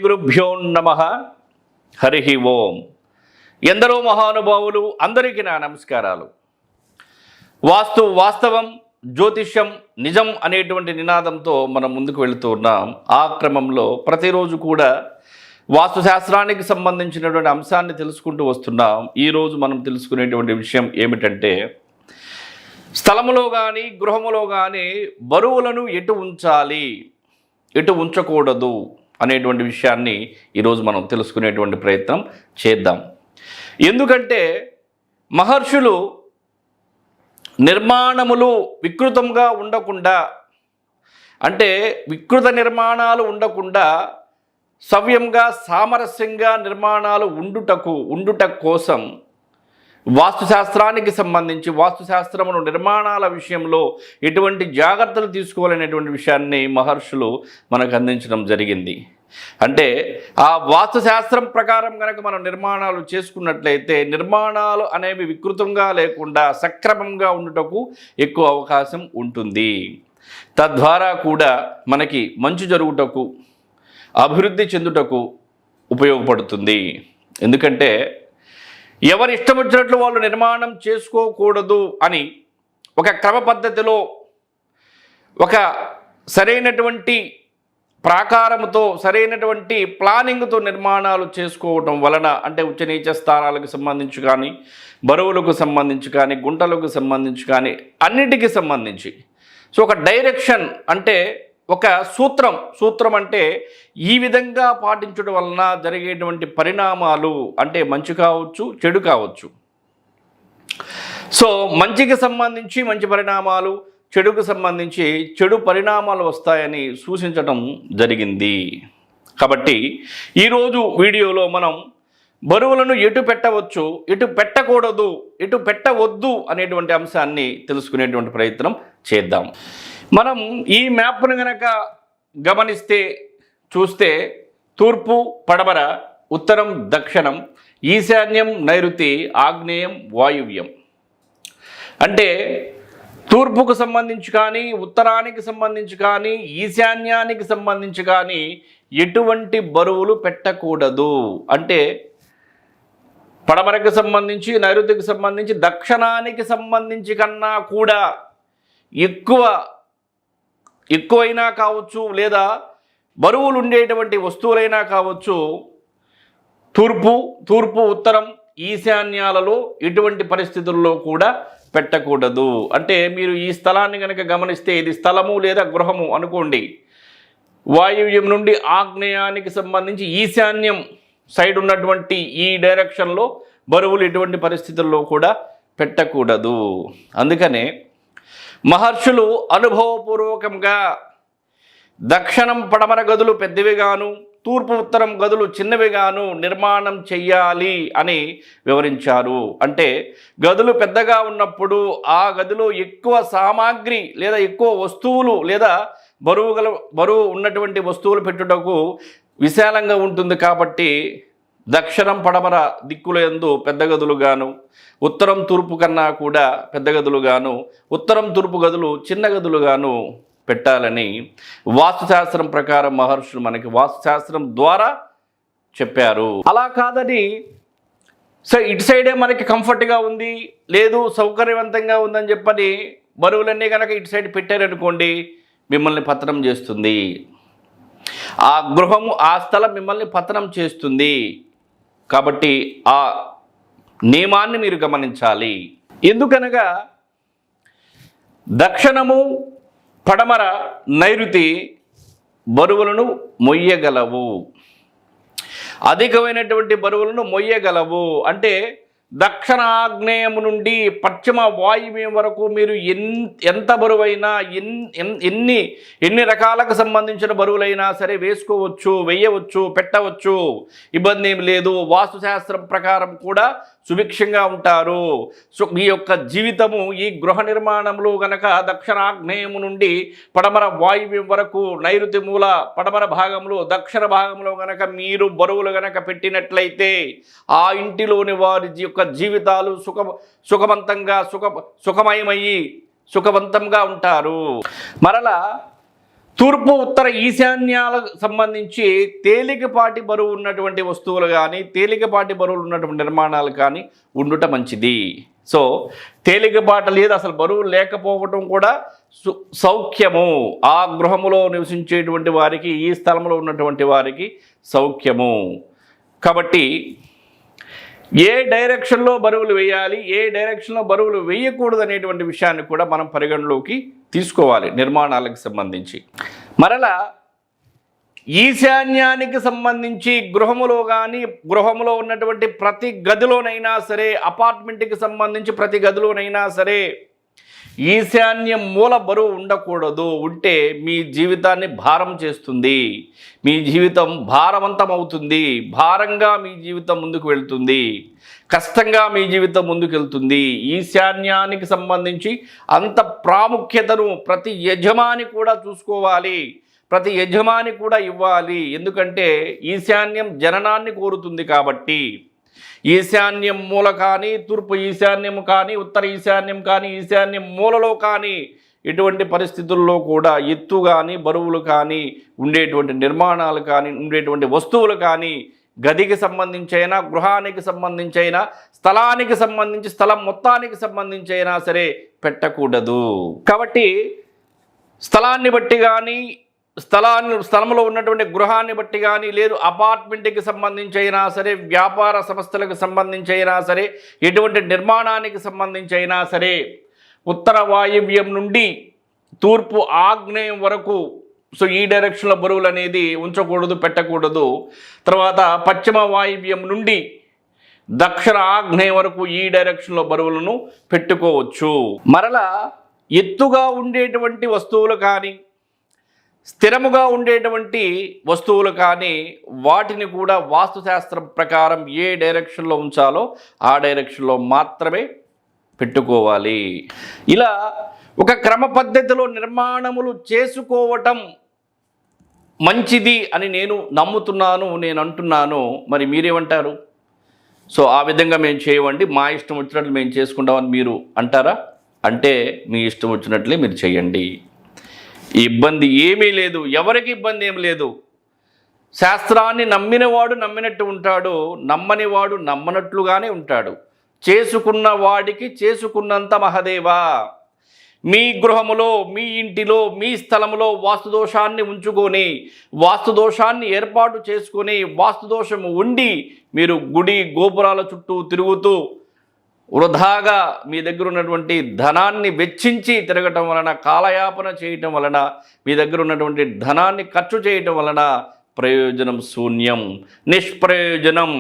గురుభ్యో నమః. హరి ఓం. ఎందరో మహానుభావులు అందరికీ నా నమస్కారాలు. వాస్తవం, జ్యోతిష్యం నిజం అనేటువంటి నినాదంతో మనం ముందుకు వెళుతూ ఉన్నాం. ఆ క్రమంలో ప్రతిరోజు కూడా వాస్తుశాస్త్రానికి సంబంధించినటువంటి అంశాన్ని తెలుసుకుంటూ వస్తున్నాం. ఈరోజు మనం తెలుసుకునేటువంటి విషయం ఏమిటంటే, స్థలములో కానీ గృహములో కానీ బరువులను ఎటు ఉంచాలి, ఎటు ఉంచకూడదు అనేటువంటి విషయాన్ని ఈరోజు మనం తెలుసుకునేటువంటి ప్రయత్నం చేద్దాం. ఎందుకంటే మహర్షులు నిర్మాణములు వికృతంగా ఉండకుండా, అంటే వికృత నిర్మాణాలు ఉండకుండా సవ్యంగా సామరస్యంగా నిర్మాణాలు ఉండుట కోసం వాస్తుశాస్త్రానికి సంబంధించి వాస్తుశాస్త్రమును నిర్మాణాల విషయంలో ఎటువంటి జాగ్రత్తలు తీసుకోవాలనేటువంటి విషయాన్ని మహర్షులు మనకు అందించడం జరిగింది. అంటే ఆ వాస్తుశాస్త్రం ప్రకారం కనుక మనం నిర్మాణాలు చేసుకున్నట్లయితే నిర్మాణాలు అనేవి వికృతంగా లేకుండా సక్రమంగా ఉండుటకు ఎక్కువ అవకాశం ఉంటుంది. తద్వారా కూడా మనకి మంచి జరుగుటకు, అభివృద్ధి చెందుటకు ఉపయోగపడుతుంది. ఎందుకంటే ఎవరి ఇష్టం వచ్చినట్లు వాళ్ళు నిర్మాణం చేసుకోకూడదు అని ఒక క్రమ పద్ధతిలో, ఒక సరైనటువంటి ప్రాకారముతో, సరైనటువంటి ప్లానింగ్తో నిర్మాణాలు చేసుకోవటం వలన, అంటే ఉచ్చనీచ స్థానాలకు సంబంధించి కానీ, బరువులకు సంబంధించి కానీ, గుంటలకు సంబంధించి కానీ, అన్నిటికీ సంబంధించి ఒక డైరెక్షన్, అంటే ఒక సూత్రం అంటే ఈ విధంగా పాటించడం వలన జరిగేటువంటి పరిణామాలు, అంటే మంచి కావచ్చు, చెడు కావచ్చు. మంచికి సంబంధించి మంచి పరిణామాలు, చెడుకు సంబంధించి చెడు పరిణామాలు వస్తాయని సూచించడం జరిగింది. కాబట్టి ఈరోజు వీడియోలో మనం బరువులను ఎటు పెట్టవచ్చు, ఎటు పెట్టకూడదు, ఎటు పెట్టవద్దు అనేటువంటి అంశాన్ని తెలుసుకునేటువంటి ప్రయత్నం చేద్దాం. మనం ఈ మ్యాప్ను కనుక గమనిస్తే, చూస్తే తూర్పు పడమర, ఉత్తరం దక్షిణం, ఈశాన్యం నైరుతి, ఆగ్నేయం వాయువ్యం. అంటే తూర్పుకు సంబంధించి కానీ, ఉత్తరానికి సంబంధించి కానీ, ఈశాన్యానికి సంబంధించి కానీ ఎటువంటి బరువులు పెట్టకూడదు. అంటే పడమరకు సంబంధించి, నైరుతికి సంబంధించి, దక్షిణానికి సంబంధించి కన్నా కూడా ఎక్కువైనా కావచ్చు, లేదా బరువులు ఉండేటువంటి వస్తువులైనా కావచ్చు, తూర్పు ఉత్తరం ఈశాన్యాలలో ఎటువంటి పరిస్థితుల్లో కూడా పెట్టకూడదు. అంటే మీరు ఈ స్థలాన్ని కనుక గమనిస్తే, ఇది స్థలము లేదా గృహము అనుకోండి. వాయువ్యం నుండి ఆగ్నేయానికి సంబంధించి ఈశాన్యం సైడ్ ఉన్నటువంటి ఈ డైరెక్షన్లో బరువులు ఎటువంటి పరిస్థితుల్లో కూడా పెట్టకూడదు. అందుకనే మహర్షులు అనుభవపూర్వకంగా దక్షిణం పడమర గదులు పెద్దవిగాను, తూర్పు ఉత్తరం గదులు చిన్నవిగాను నిర్మాణం చెయ్యాలి అని వివరించారు. అంటే గదులు పెద్దగా ఉన్నప్పుడు ఆ గదిలో ఎక్కువ సామాగ్రి లేదా ఎక్కువ వస్తువులు లేదా బరువు ఉన్నటువంటి వస్తువులు పెట్టుటకు విశాలంగా ఉంటుంది. కాబట్టి దక్షిణం పడమర దిక్కుల యందు పెద్ద గదులుగాను, ఉత్తరం తూర్పు కన్నా కూడా పెద్ద గదులుగాను, ఉత్తరం తూర్పు గదులు చిన్న గదులుగాను పెట్టాలని వాస్తుశాస్త్రం ప్రకారం మహర్షులు మనకి వాస్తుశాస్త్రం ద్వారా చెప్పారు. అలా కాదని ఇటు సైడే మనకి కంఫర్ట్గా ఉంది, లేదు సౌకర్యవంతంగా ఉందని చెప్పని బరువులన్నీ కనుక ఇటు సైడ్ పెట్టారనుకోండి, మిమ్మల్ని పతనం చేస్తుంది. ఆ గృహము, ఆ స్థలం మిమ్మల్ని పతనం చేస్తుంది. కాబట్టి ఆ నియమాన్ని మీరు గమనించాలి. ఎందుకనగా దక్షిణము పడమర నైరుతి బరువులను మొయ్యగలవు, అధికమైనటువంటి బరువులను మొయ్యగలవు. అంటే దక్షిణాగ్నేయం నుండి పశ్చిమ వాయువ్యం వరకు మీరు ఎంత బరువైనా, ఎన్ని రకాలకు సంబంధించిన బరువులైనా సరే వేసుకోవచ్చు, వేయవచ్చు, పెట్టవచ్చు, ఇబ్బంది ఏం లేదు. వాస్తుశాస్త్రం ప్రకారం కూడా సుభిక్షంగా ఉంటారు. మీ యొక్క జీవితము ఈ గృహ నిర్మాణంలో గనక దక్షిణాగ్నేయము నుండి పడమర వాయువ్యం వరకు, నైరుతి మూల పడమర భాగంలో, దక్షిణ భాగంలో గనక మీరు బరువులు గనక పెట్టినట్లయితే ఆ ఇంటిలోని వారి యొక్క జీవితాలు సుఖవంతంగా సుఖమయమయ్యి సుఖవంతంగా ఉంటారు. మరలా తూర్పు ఉత్తర ఈశాన్యాలకు సంబంధించి తేలికపాటి బరువు ఉన్నటువంటి వస్తువులు కానీ తేలికపాటి బరువులు ఉన్నటువంటి నిర్మాణాలు కానీ ఉండుట మంచిది. సో తేలికపాట లేదు, అసలు బరువు లేకపోవటం కూడా సౌఖ్యము. ఆ గృహములో నివసించేటువంటి వారికి, ఈ స్థలంలో ఉన్నటువంటి వారికి సౌఖ్యము. కాబట్టి ఏ డైరెక్షన్లో బరువులు వేయాలి, ఏ డైరెక్షన్లో బరువులు వేయకూడదు అనేటువంటి విషయాన్ని కూడా మనం పరిగణలోకి తీసుకోవాలి నిర్మాణాలకు సంబంధించి. మరలా ఈశాన్యానికి సంబంధించి గృహములో కానీ, గృహములో ఉన్నటువంటి ప్రతి గదిలోనైనా సరే, అపార్ట్మెంట్కి సంబంధించి ప్రతి గదిలోనైనా సరే ఈశాన్య మూల బరువు ఉండకూడదు. ఉంటే మీ జీవితాన్ని భారం చేస్తుంది, మీ జీవితం భారవంతమవుతుంది, భారంగా మీ జీవితం ముందుకు వెళ్తుంది, కష్టంగా మీ జీవితం ముందుకు వెళ్తుంది. ఈశాన్యానికి సంబంధించి అంత ప్రాముఖ్యతను ప్రతి యజమాని కూడా చూసుకోవాలి, ప్రతి యజమాని కూడా ఇవ్వాలి. ఎందుకంటే ఈశాన్యం జననాన్ని కోరుతుంది కాబట్టి. ఈశాన్యం మూల కానీ, తూర్పు ఈశాన్యం కానీ, ఉత్తర ఈశాన్యం కానీ, ఈశాన్యం మూలలో కానీ ఎటువంటి పరిస్థితుల్లో కూడా ఎత్తు కానీ, బరువులు కానీ, ఉండేటువంటి నిర్మాణాలు కానీ, ఉండేటువంటి వస్తువులు కానీ, గదికి సంబంధించైనా, గృహానికి సంబంధించైనా, స్థలానికి సంబంధించి, స్థలం మొత్తానికి సంబంధించైనా సరే పెట్టకూడదు. కాబట్టి స్థలాన్ని బట్టి కానీ, స్థలంలో ఉన్నటువంటి గృహాన్ని బట్టి కానీ, లేదు అపార్ట్మెంట్కి సంబంధించి అయినా సరే, వ్యాపార సంస్థలకు సంబంధించి అయినా సరే, ఎటువంటి నిర్మాణానికి సంబంధించి అయినా సరే, ఉత్తర వాయువ్యం నుండి తూర్పు ఆగ్నేయం వరకు, సో ఈ డైరెక్షన్లో బరువులు అనేది ఉంచకూడదు, పెట్టకూడదు. తర్వాత పశ్చిమ వాయువ్యం నుండి దక్షిణ ఆగ్నేయం వరకు ఈ డైరెక్షన్లో బరువులను పెట్టుకోవచ్చు. మరలా ఎత్తుగా ఉండేటువంటి వస్తువులు కానీ, స్థిరముగా ఉండేటువంటి వస్తువులు కానీ, వాటిని కూడా వాస్తుశాస్త్రం ప్రకారం ఏ డైరెక్షన్లో ఉంచాలో ఆ డైరెక్షన్లో మాత్రమే పెట్టుకోవాలి. ఇలా ఒక క్రమ పద్ధతిలో నిర్మాణములు చేసుకోవటం మంచిది అని నేను నమ్ముతున్నాను, నేను అంటున్నాను. మరి మీరేమంటారు? సో ఆ విధంగా మేము చేయమండి, మా ఇష్టం వచ్చినట్లు మేము చేసుకుంటామని మీరు అంటారా? అంటే మీ ఇష్టం వచ్చినట్లే మీరు చేయండి, ఇబ్బంది ఏమీ లేదు, ఎవరికి ఇబ్బంది ఏమి లేదు. శాస్త్రాన్ని నమ్మినవాడు నమ్మినట్టు ఉంటాడు, నమ్మనివాడు నమ్మనట్లుగానే ఉంటాడు. చేసుకున్న వాడికి చేసుకున్నంత మహదేవా. మీ గృహములో, మీ ఇంటిలో, మీ స్థలములో వాస్తుదోషాన్ని ఉంచుకొని, వాస్తుదోషాన్ని ఏర్పాటు చేసుకొని, వాస్తుదోషము ఉండి మీరు గుడి గోపురాల చుట్టూ తిరుగుతూ వృధాగా మీ దగ్గర ఉన్నటువంటి ధనాన్ని వెచ్చించి తిరగటం వలన, కాలయాపన చేయటం వలన, మీ దగ్గర ఉన్నటువంటి ధనాన్ని ఖర్చు చేయటం వలన ప్రయోజనం శూన్యం, నిష్ప్రయోజనం.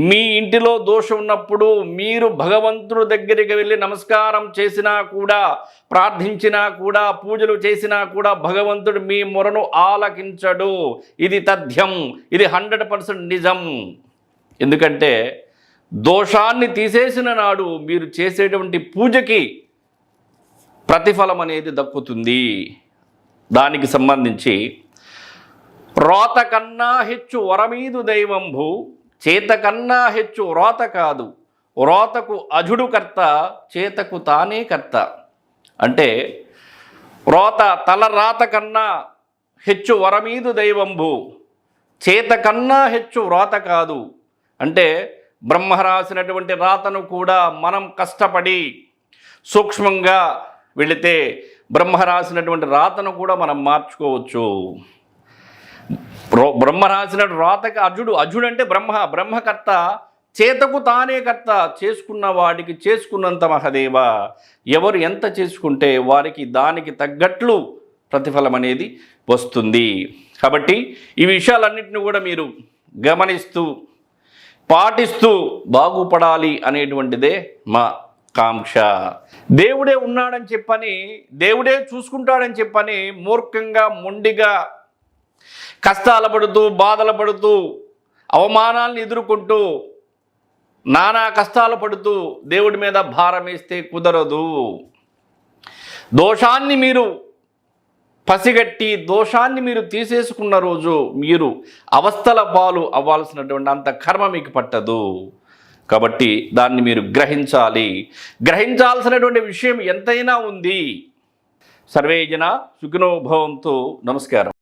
మీ ఇంటిలో దోషం ఉన్నప్పుడు మీరు భగవంతుడి దగ్గరికి వెళ్ళి నమస్కారం చేసినా కూడా, ప్రార్థించినా కూడా, పూజలు చేసినా కూడా భగవంతుడు మీ మొరను ఆలకించడు. ఇది తథ్యం, ఇది 100% నిజం. ఎందుకంటే దోషాన్ని తీసేసిన నాడు మీరు చేసేటువంటి పూజకి ప్రతిఫలం అనేది దక్కుతుంది. దానికి సంబంధించి రోత కన్నా హెచ్చు వరమీదు దైవంభు, చేత కన్నా హెచ్చు రోత కాదు, రోతకు అజుడు కర్త, చేతకు తానే కర్త. అంటే రోత తలరాత కన్నా హెచ్చు వరమీదు దైవంభు, చేత కన్నా హెచ్చు రోత కాదు. అంటే బ్రహ్మ రాసినటువంటి రాతను కూడా మనం కష్టపడి సూక్ష్మంగా వెళితే బ్రహ్మ రాసినటువంటి రాతను కూడా మనం మార్చుకోవచ్చు. బ్రహ్మ రాసిన రాతకి అజుడు అంటే బ్రహ్మకర్త, చేతకు తానే కర్త. చేసుకున్న వాడికి చేసుకున్నంత మహదేవ. ఎవరు ఎంత చేసుకుంటే వారికి దానికి తగ్గట్లు ప్రతిఫలం అనేది వస్తుంది. కాబట్టి ఈ విషయాలన్నింటినీ కూడా మీరు గమనిస్తూ పాటిస్తూ బాగుపడాలి అనేటువంటిదే మా కాంక్ష. దేవుడే ఉన్నాడని చెప్పని, దేవుడే చూసుకుంటాడని చెప్పని మూర్ఖంగా, మొండిగా, కష్టాలు పడుతూ, బాధలు పడుతూ, అవమానాలను ఎదుర్కొంటూ, నానా కష్టాలు పడుతూ దేవుడి మీద భారం వేస్తే కుదరదు. దోషాన్ని మీరు పసిగట్టి, దోషాన్ని మీరు తీసేసుకున్న రోజు మీరు అవస్థల పాలు అవ్వాల్సినటువంటి అంత కర్మ మీకు పట్టదు. కాబట్టి దాన్ని మీరు గ్రహించాలి. గ్రహించాల్సినటువంటి విషయం ఎంతైనా ఉంది. సర్వే జనా సుఖినో భవంతు. నమస్కారం.